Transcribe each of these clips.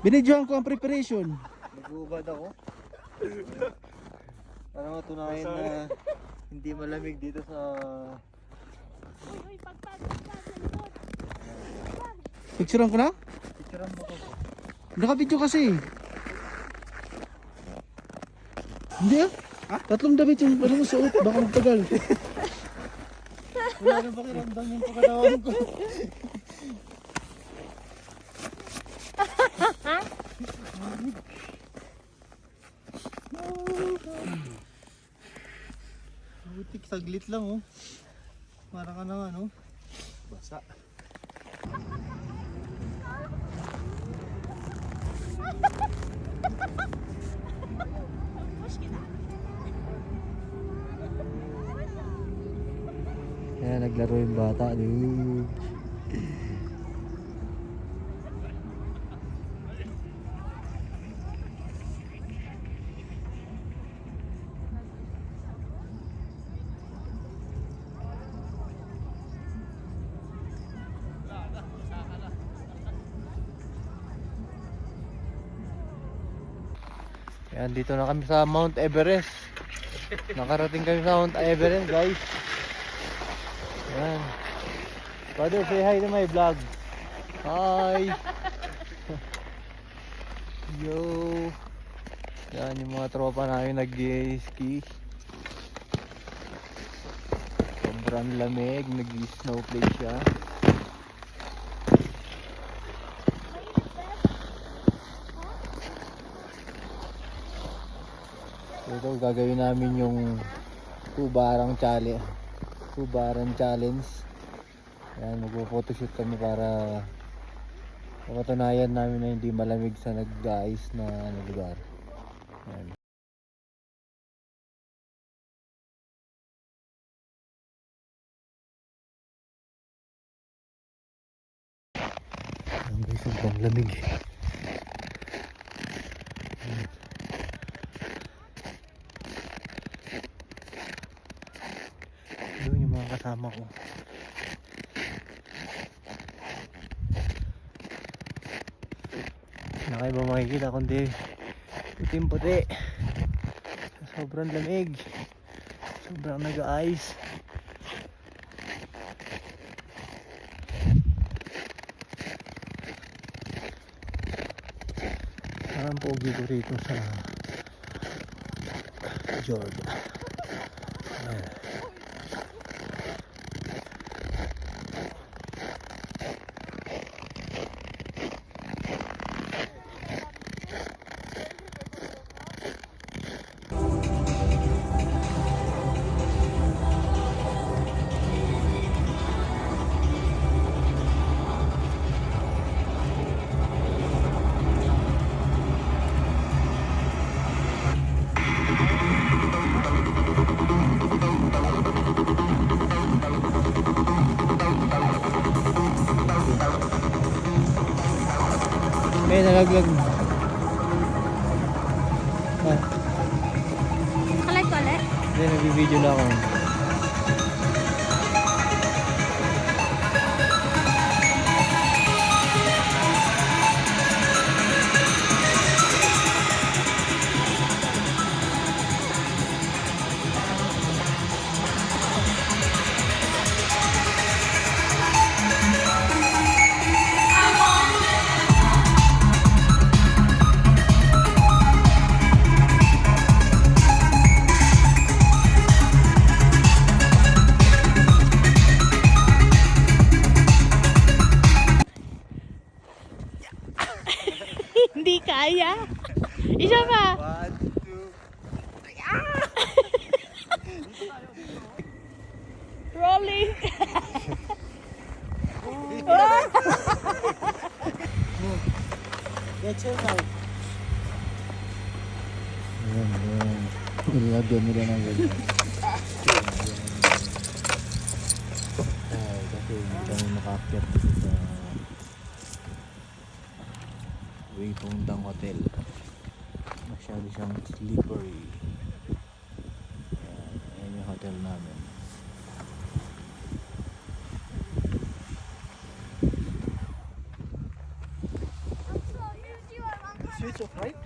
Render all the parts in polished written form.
Binidyohan ko ang preparation. Nag-uubad ako. Para matunayan na hindi malamig dito sa... Uy, pagpag sa likod. Picturean ko na? Picturean mo ko. Naka-video kasi. Hindi ah. Ha? Tatlong damit yung ano mo suot. Baka magtagal. Wala na pakiramdam yung pagkatawan ko. Butik, saglit lang oh. Para ka na ano. Basa. Ayan, naglaro yung bata. Dude. Ayan, dito na kami sa Mount Everest. Nakarating kami sa Mount Everest, guys. Ayan. Brother, say hi to my vlog. Hi. Yo. Yan yung mga tropa namin nag-ski. Sobrang lamig, nag-snowplay siya. Ito gagawin namin yung tubaran challenge. Ayan, magpo-photoshoot kami para mapatunayan namin na hindi malamig sa nag-ice na lugar. Ayan. Ayan guys, sobrang lamig. Doon yung mga kasama ko. Na kayo ba makikita kundi puting-puti. Sobrang lamig. Sobrang nag-ice. Parang pogi ko rito sa Georgia. Ayan. May nalaglag. Ah, Collect ulit? hindi, nag-video na ako. Hindi kaya. Isa pa. 1, 2. Rolling. Get your knife. Ayan. Nilagyan nila ng ganyan. Ay, kasi hindi kami makaakyat dito sa Waypongdang Hotel. Masyado siyang slippery. Ayan yung hotel namin. minutes of ride?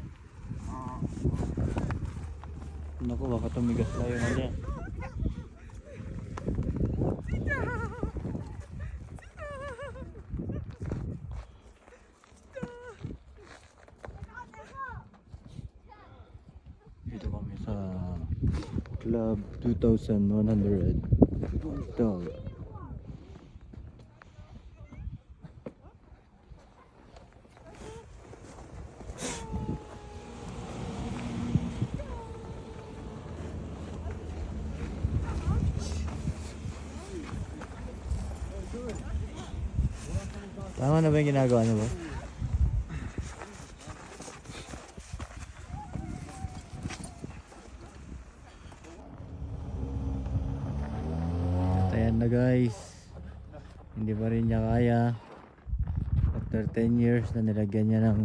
Naku, baka tumigas tayo na yan. Dito kami sa Club 2100 Hotel. Tama na ba yung ginagawa niyo ba? At ayan na guys. Hindi pa rin niya kaya. After 10 years na nilagyan niya ng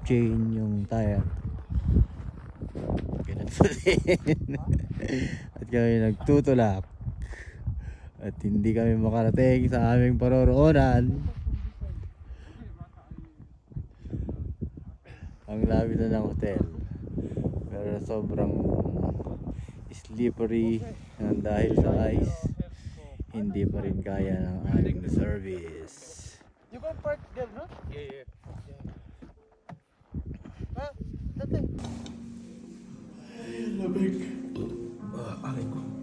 chain yung tire. Ganun pa din. At kami nagtutulak. At hindi kami makarating sa aming paroroonan. Ang labi na ng hotel. Pero sobrang slippery dahil sa ice. Hindi pa rin kaya ng aming service. You can park there, no? Yeah. Ah, dati. Labig. Aray ko.